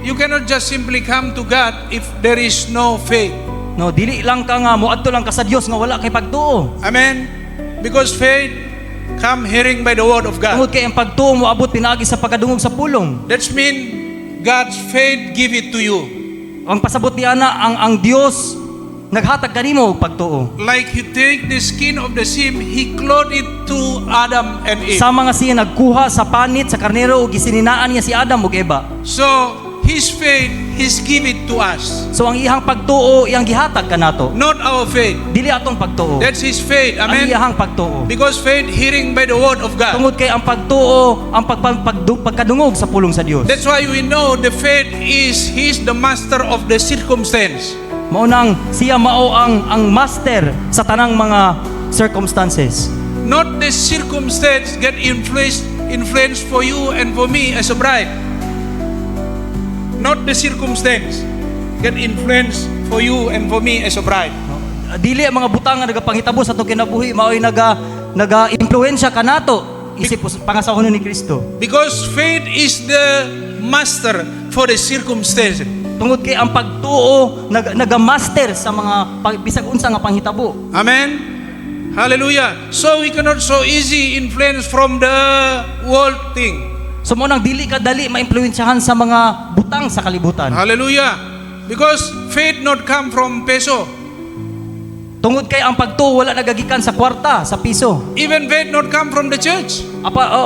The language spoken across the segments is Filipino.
you cannot just simply come to God if there is no faith. No, dili lang ka nga moadto lang ka sa Dios nga wala kay pagtuo. Amen. Because faith come hearing by the word of God. Tungod kay ang pagtuo moabot pinaagi sa pagkadungog sa pulong. That's mean God's faith give it to you. Ang pasabot niya na ang Dios naghatag kanimo og pagtuo. Like He take the skin of the sheep, He clothed it to Adam and Eve. Sama nga siya nagkuha sa panit sa karnero ug gisininaan niya si Adam ug Eva. So His faith, He's give it to us. So ang iyang pagtuo iyang gihatag kanato. Not our faith. Dili atong pagtuo. That's His faith. Ang Amen. iyang pagtuo. Because faith hearing by the word of God. Tungod kay ang pagtuo ang pagkadungog sa pulong sa Dios. That's why we know the faith is He's the master of the circumstance. Mao nang siya mao ang master sa tanang mga circumstances. Not the circumstance get influence for you and for me as a bride. Not the circumstance get influence for you and for me as a bride. Dili ang mga butang nga nagapanghitabo sa atong kinabuhi mao'y naga-impluwensya kanato isip pangasahon ni Kristo. Because faith is the master for the circumstance. Tungod kay ang pagtuo naga-master sa mga bisag unsa nga panghitabo. Amen. Hallelujah. So we cannot so easy influence from the world thing. So mo nang dili ka dali maimpluwensyahan sa mga butang sa kalibutan. Hallelujah. Because faith not come from peso. Tungod kay ang pagtuo wala nagagikan sa kwarta, sa piso. Even faith not come from the church.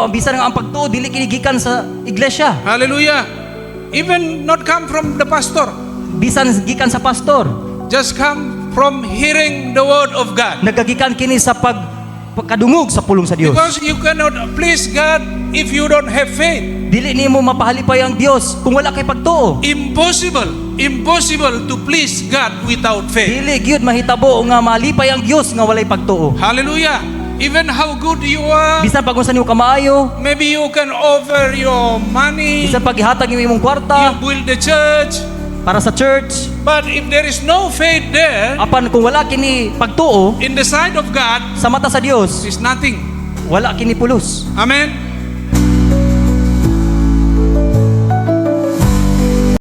Bisan nga ang pagtuo dili kinigikan sa iglesia. Hallelujah. Even not come from the pastor. Bisan gikan sa pastor. Just come from hearing the word of God. Nagagikan kini sa pagkadungog sa pulong sa Dios. Because you cannot please God if you don't have faith. Dili nimo mapahalipay ang Dios kung wala kay pagtuo. Impossible to please God without faith. Dili gyud mahitabo nga malipay ang Dios nga walay pagtuo. Hallelujah. Even how good you are, Bisan pag unsa nimo kamaayo, maybe you can offer your money, bisan pag ihatag nimo imong you kwarta build the church, para sa church, but if there is no faith there, apan kung wala kini pagtuo in the sight of God, sa mata sa Dios, is nothing. wala kini pulos. Amen.